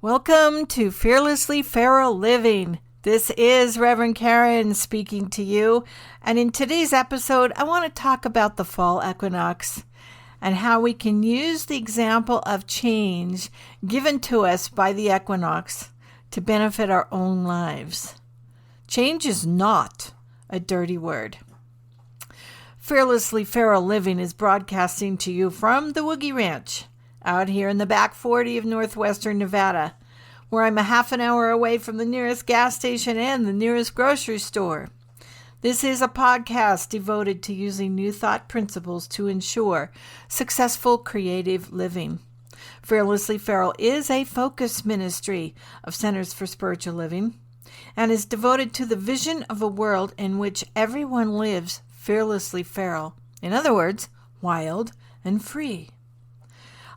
Welcome to Fearlessly Feral Living. This is Reverend Karen speaking to you. And in today's episode, I want to talk about the fall equinox and how we can use the example of change given to us by the equinox to benefit our own lives. Change is not a dirty word. Fearlessly Feral Living is broadcasting to you from the Woogie Ranch out here in the back 40 of northwestern Nevada, where I'm a half an hour away from the nearest gas station and the nearest grocery store. This is a podcast devoted to using new thought principles to ensure successful creative living. Fearlessly Feral is a focus ministry of Centers for Spiritual Living and is devoted to the vision of a world in which everyone lives fearlessly feral. In other words, wild and free.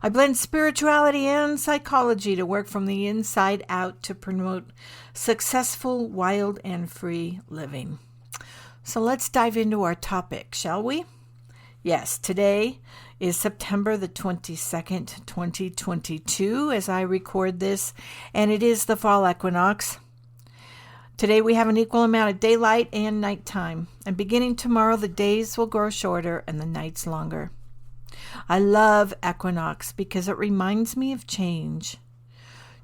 I blend spirituality and psychology to work from the inside out to promote successful, wild, and free living. So let's dive into our topic, shall we? Yes, today is September the 22nd, 2022, as I record this, and it is the fall equinox. Today we have an equal amount of daylight and nighttime, and beginning tomorrow the days will grow shorter and the nights longer. I love equinox because it reminds me of change.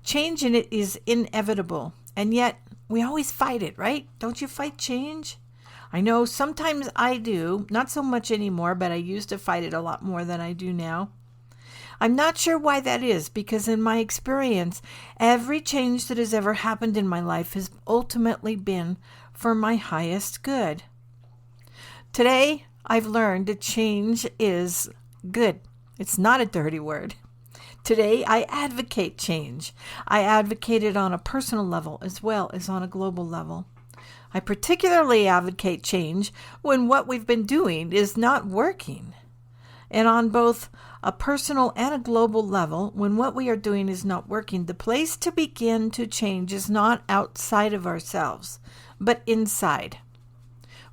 Change in it is inevitable, and yet we always fight it, right? Don't you fight change? I know sometimes I do, not so much anymore, but I used to fight it a lot more than I do now. I'm not sure why that is, because in my experience, every change that has ever happened in my life has ultimately been for my highest good. Today, I've learned that change is good. It's not a dirty word. Today, I advocate change. I advocate it on a personal level as well as on a global level. I particularly advocate change when what we've been doing is not working. And on both a personal and a global level, when what we are doing is not working, the place to begin to change is not outside of ourselves, but inside.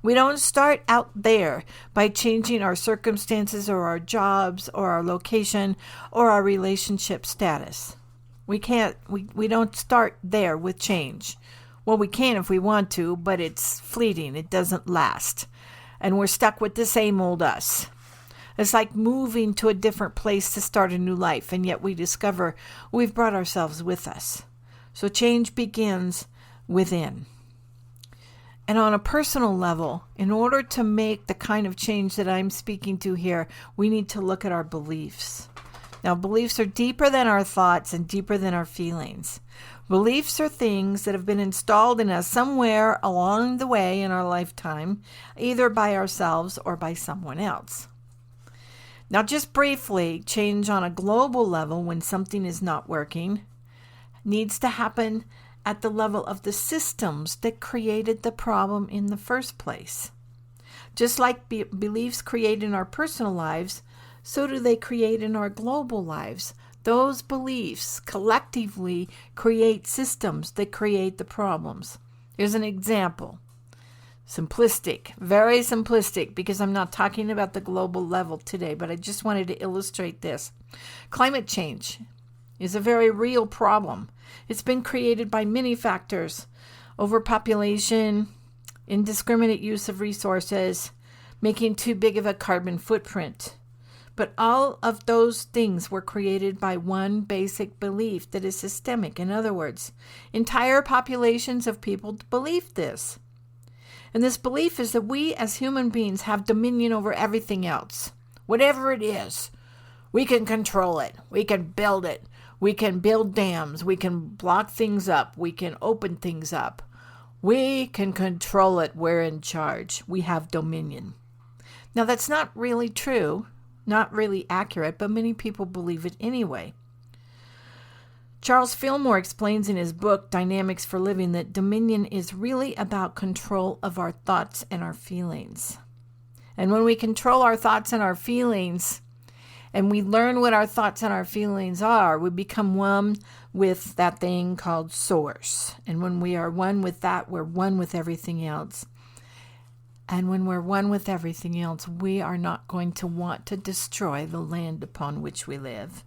We don't start out there by changing our circumstances or our jobs or our location or our relationship status. We don't start there with change. Well, we can if we want to, but it's fleeting. It doesn't last. And we're stuck with the same old us. It's like moving to a different place to start a new life, and yet we discover we've brought ourselves with us. So change begins within. And on a personal level, in order to make the kind of change that I'm speaking to here, we need to look at our beliefs. Now, beliefs are deeper than our thoughts and deeper than our feelings. Beliefs are things that have been installed in us somewhere along the way in our lifetime, either by ourselves or by someone else. Now, just briefly, change on a global level when something is not working needs to happen at the level of the systems that created the problem in the first place. Just like beliefs create in our personal lives, so do they create in our global lives. Those beliefs collectively create systems that create the problems. Here's an example. Simplistic, very simplistic, because I'm not talking about the global level today, but I just wanted to illustrate this. Climate change is a very real problem. It's been created by many factors: overpopulation, indiscriminate use of resources, making too big of a carbon footprint. But all of those things were created by one basic belief that is systemic. In other words, entire populations of people believe this. And this belief is that we as human beings have dominion over everything else. Whatever it is, we can control it. We can build it. We can build dams. We can block things up. We can open things up. We can control it. We're in charge. We have dominion. Now, that's not really true, not really accurate, but many people believe it anyway. Charles Fillmore explains in his book, Dynamics for Living, that dominion is really about control of our thoughts and our feelings. And when we control our thoughts and our feelings, and we learn what our thoughts and our feelings are, we become one with that thing called source. And when we are one with that, we're one with everything else. And when we're one with everything else, we are not going to want to destroy the land upon which we live.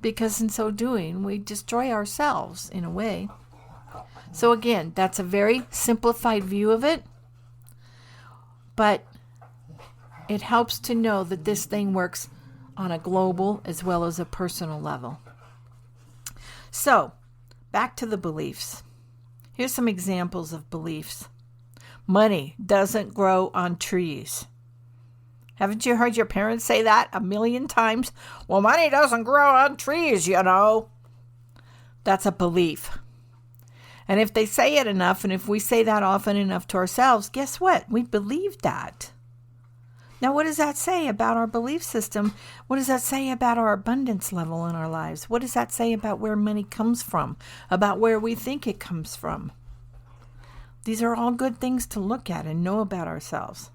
because in so doing, we destroy ourselves in a way. So again, that's a very simplified view of it, but it helps to know that this thing works on a global as well as a personal level. So, back to the beliefs. Here's some examples of beliefs. Money doesn't grow on trees. Haven't you heard your parents say that 1,000,000 times? Well, money doesn't grow on trees, you know. That's a belief. And if they say it enough, and if we say that often enough to ourselves, guess what? We believe that. Now, what does that say about our belief system? What does that say about our abundance level in our lives? What does that say about where money comes from? About where we think it comes from? These are all good things to look at and know about ourselves.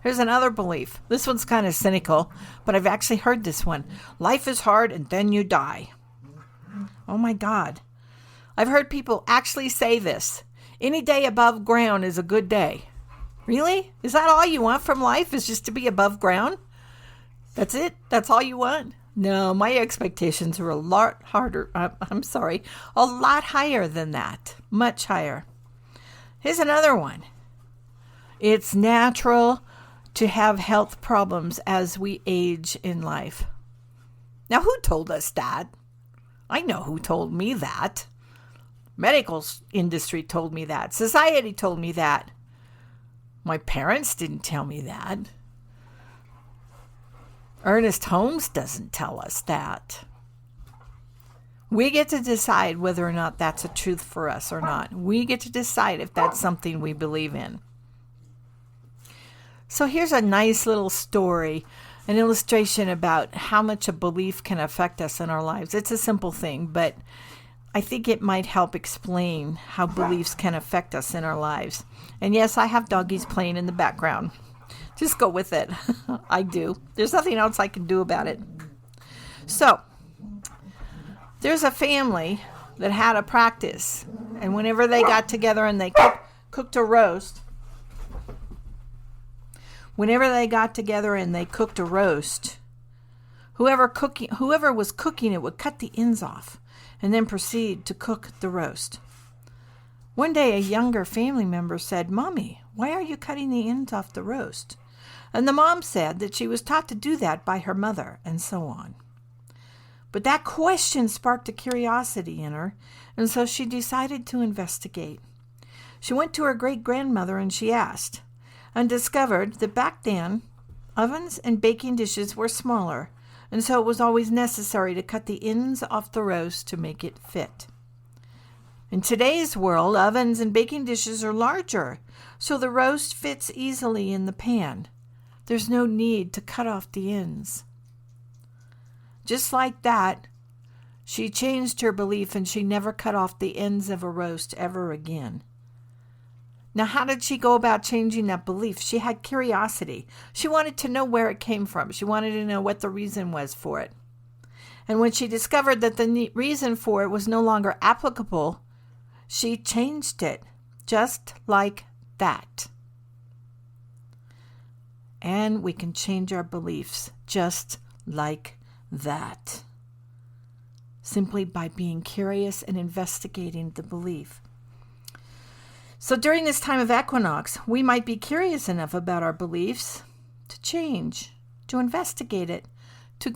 Here's another belief. This one's kind of cynical, but I've actually heard this one. Life is hard and then you die. Oh my God. I've heard people actually say this. Any day above ground is a good day. Really? Is that all you want from life, is just to be above ground? That's it? That's all you want? No, my expectations are a lot a lot higher than that. Much higher. Here's another one. It's natural to have health problems as we age in life. Now, who told us that? I know who told me that. Medical industry told me that. Society told me that. My parents didn't tell me that. Ernest Holmes doesn't tell us that. We get to decide whether or not that's a truth for us or not. We get to decide if that's something we believe in. So here's a nice little story, an illustration about how much a belief can affect us in our lives. It's a simple thing, but I think it might help explain how beliefs can affect us in our lives. And yes, I have doggies playing in the background. Just go with it. I do. There's nothing else I can do about it. So, there's a family that had a practice. And whenever they got together and they cooked a roast, whoever was cooking it would cut the ends off and then proceed to cook the roast. One day, a younger family member said, "Mommy, why are you cutting the ends off the roast?" And the mom said that she was taught to do that by her mother, and so on. But that question sparked a curiosity in her, and so she decided to investigate. She went to her great-grandmother and she asked, and discovered that back then, ovens and baking dishes were smaller, and so it was always necessary to cut the ends off the roast to make it fit. In today's world, ovens and baking dishes are larger, so the roast fits easily in the pan. There's no need to cut off the ends. Just like that, she changed her belief and she never cut off the ends of a roast ever again. Now, how did she go about changing that belief? She had curiosity. She wanted to know where it came from. She wanted to know what the reason was for it. And when she discovered that the reason for it was no longer applicable, she changed it just like that. And we can change our beliefs just like that, simply by being curious and investigating the belief. So during this time of equinox, we might be curious enough about our beliefs to change, to investigate it, to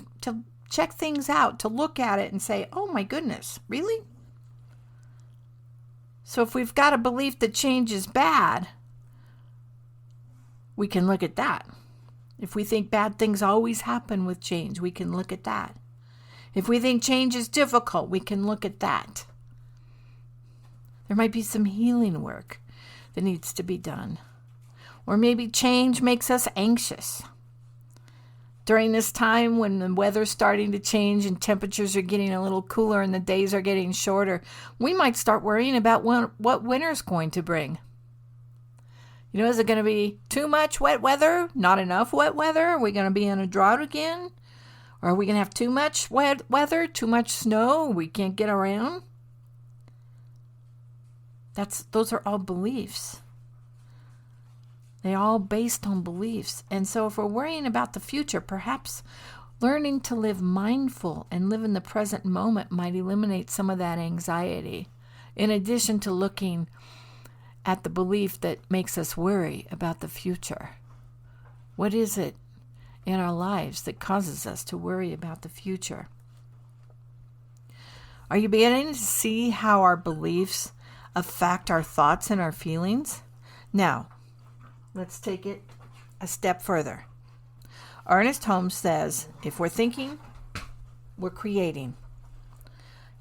check things out, to look at it and say, oh my goodness, really? So if we've got a belief that change is bad, we can look at that. If we think bad things always happen with change, we can look at that. If we think change is difficult, we can look at that. There might be some healing work that needs to be done. Or maybe change makes us anxious. During this time when the weather's starting to change and temperatures are getting a little cooler and the days are getting shorter, we might start worrying about what winter's going to bring. You know, is it going to be too much wet weather? Not enough wet weather? Are we going to be in a drought again? Or are we going to have too much wet weather, too much snow, we can't get around? Those are all beliefs. They're all based on beliefs. And so if we're worrying about the future, perhaps Learning to live mindful and live in the present moment might eliminate some of that anxiety, in addition to looking at the belief that makes us worry about the future. What is it in our lives that causes us to worry about the future? Are you beginning to see how our beliefs affect our thoughts and our feelings? Now, let's take it a step further. Ernest Holmes says, if we're thinking, we're creating.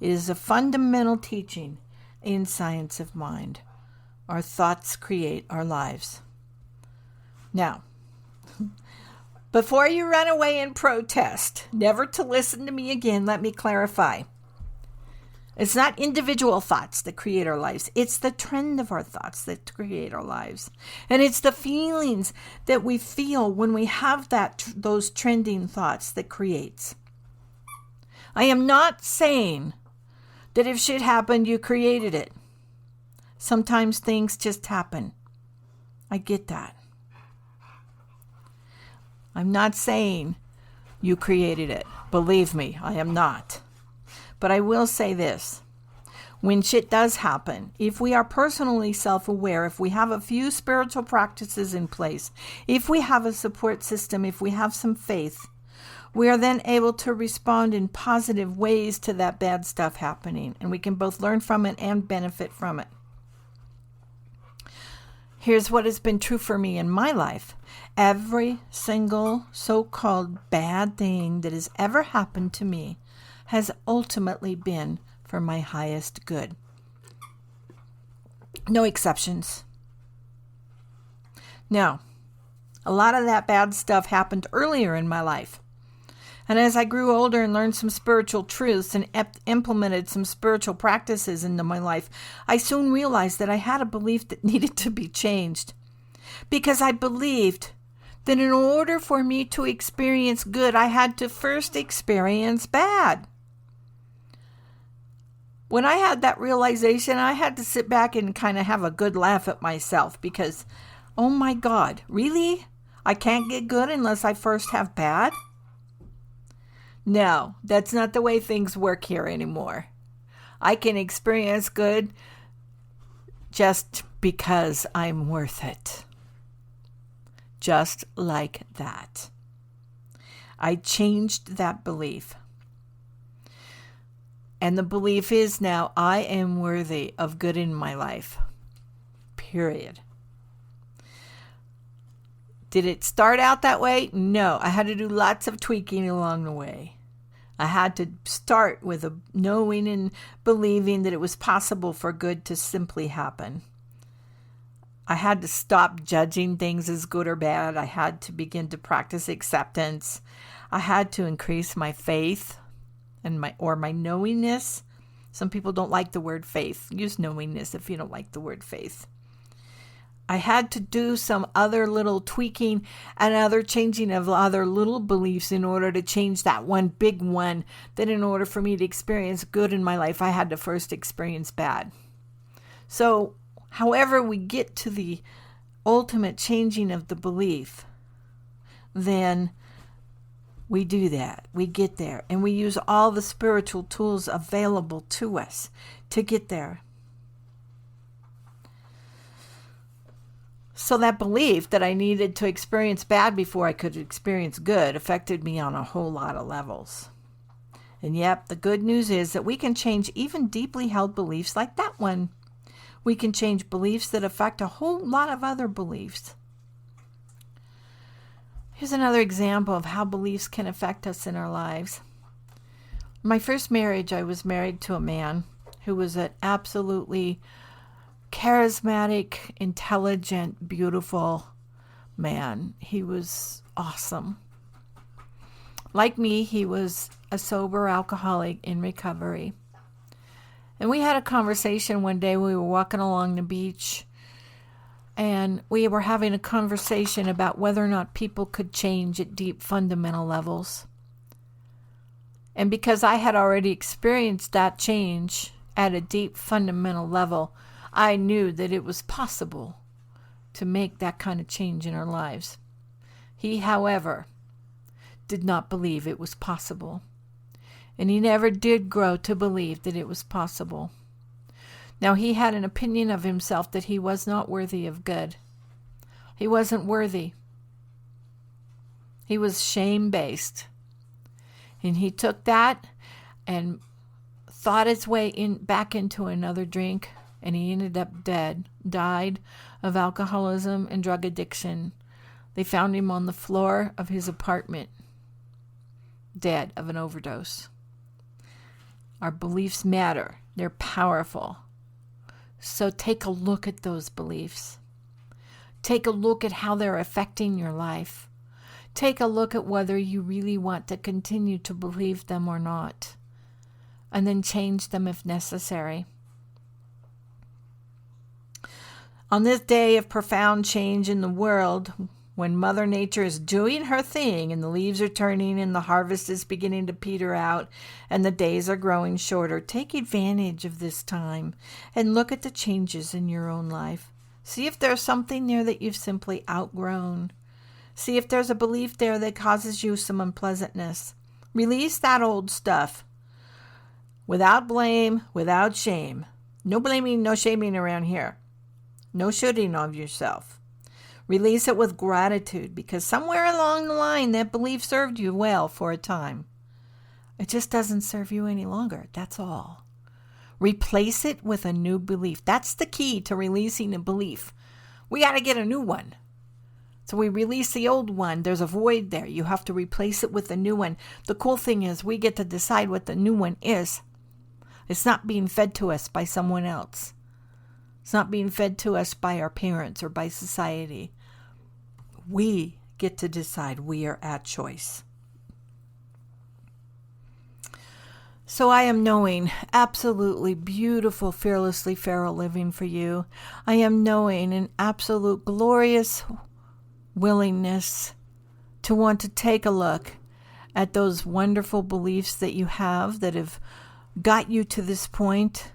It is a fundamental teaching in science of mind. Our thoughts create our lives. Now, before you run away and protest, never to listen to me again, let me clarify. It's not individual thoughts that create our lives. It's the trend of our thoughts that create our lives. And it's the feelings that we feel when we have those trending thoughts that creates. I am not saying that if shit happened, you created it. Sometimes things just happen. I get that. I'm not saying you created it. Believe me, I am not. But I will say this. When shit does happen, if we are personally self-aware, if we have a few spiritual practices in place, if we have a support system, if we have some faith, we are then able to respond in positive ways to that bad stuff happening. And we can both learn from it and benefit from it. Here's what has been true for me in my life. Every single so-called bad thing that has ever happened to me has ultimately been for my highest good. No exceptions. Now, a lot of that bad stuff happened earlier in my life. And as I grew older and learned some spiritual truths and implemented some spiritual practices into my life, I soon realized that I had a belief that needed to be changed. Because I believed that in order for me to experience good, I had to first experience bad. When I had that realization, I had to sit back and kind of have a good laugh at myself because, oh my God, really? I can't get good unless I first have bad? No, that's not the way things work here anymore. I can experience good just because I'm worth it. Just like that. I changed that belief. And the belief is now I am worthy of good in my life. Period. Did it start out that way? No. I had to do lots of tweaking along the way. I had to start with a knowing and believing that it was possible for good to simply happen. I had to stop judging things as good or bad. I had to begin to practice acceptance. I had to increase my faith and my knowingness. Some people don't like the word faith. Use knowingness if you don't like the word faith. I had to do some other little tweaking and other changing of other little beliefs in order to change that one big one, that in order for me to experience good in my life, I had to first experience bad. So, however we get to the ultimate changing of the belief, then we do that. We get there. And we use all the spiritual tools available to us to get there. So that belief that I needed to experience bad before I could experience good affected me on a whole lot of levels. And yep, the good news is that we can change even deeply held beliefs like that one. We can change beliefs that affect a whole lot of other beliefs. Here's another example of how beliefs can affect us in our lives. My first marriage, I was married to a man who was an absolutely charismatic, intelligent, beautiful man. He was awesome. Like me, he was a sober alcoholic in recovery. And we had a conversation one day. We were walking along the beach, and we were having a conversation about whether or not people could change at deep fundamental levels. And because I had already experienced that change at a deep fundamental level, I knew that it was possible to make that kind of change in our lives. He, however, did not believe it was possible. And he never did grow to believe that it was possible. Now, he had an opinion of himself that he was not worthy of good. He wasn't worthy. He was shame-based. And he took that and thought his way back into another drink, and he ended up died of alcoholism and drug addiction. They found him on the floor of his apartment, dead of an overdose. Our beliefs matter. They're powerful. So take a look at those beliefs. Take a look at how they're affecting your life. Take a look at whether you really want to continue to believe them or not, and then change them if necessary. On this day of profound change in the world, when Mother Nature is doing her thing and the leaves are turning and the harvest is beginning to peter out and the days are growing shorter, take advantage of this time and look at the changes in your own life. See if there's something there that you've simply outgrown. See if there's a belief there that causes you some unpleasantness. Release that old stuff. Without blame, without shame. No blaming, no shaming around here. No shooting of yourself. Release it with gratitude, because somewhere along the line that belief served you well for a time. It just doesn't serve you any longer. That's all. Replace it with a new belief. That's the key to releasing a belief. We got to get a new one. So we release the old one. There's a void there. You have to replace it with a new one. The cool thing is we get to decide what the new one is. It's not being fed to us by someone else. It's not being fed to us by our parents or by society. We get to decide. We are at choice. So I am knowing absolutely beautiful, fearlessly feral living for you. I am knowing an absolute glorious willingness to want to take a look at those wonderful beliefs that you have that have got you to this point,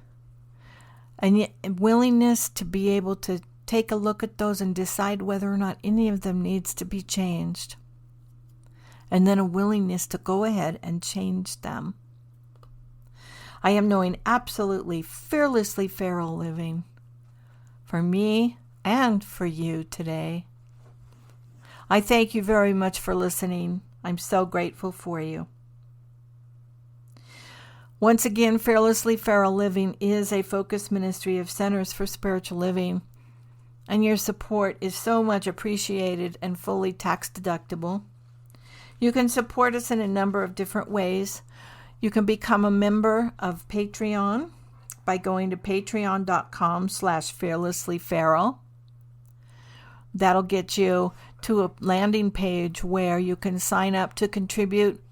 and yet willingness to be able to take a look at those and decide whether or not any of them needs to be changed, and then a willingness to go ahead and change them. I am knowing absolutely fearlessly feral living for me and for you today. I thank you very much for listening. I'm so grateful for you. Once again, Fearlessly Feral Living is a focused ministry of Centers for Spiritual Living, and your support is so much appreciated and fully tax deductible. You can support us in a number of different ways. You can become a member of Patreon by going to patreon.com/fearlesslyferal. That'll get you to a landing page where you can sign up to contribute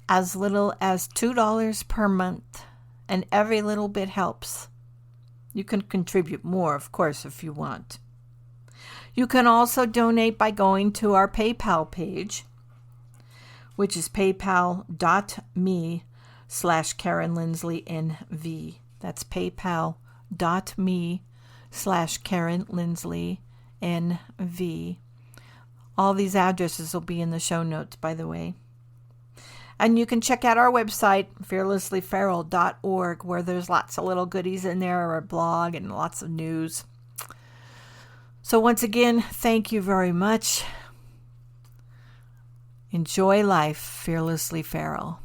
as little as $2 per month, and every little bit helps. You can contribute more, of course, if you want. You can also donate by going to our PayPal page, which is paypal.me/KarenLindsayNV. That's paypal.me/KarenLindsayNV. All these addresses will be in the show notes, by the way. And you can check out our website, fearlesslyferal.org, where there's lots of little goodies in there, or a blog and lots of news. So once again, thank you very much. Enjoy life, fearlessly feral.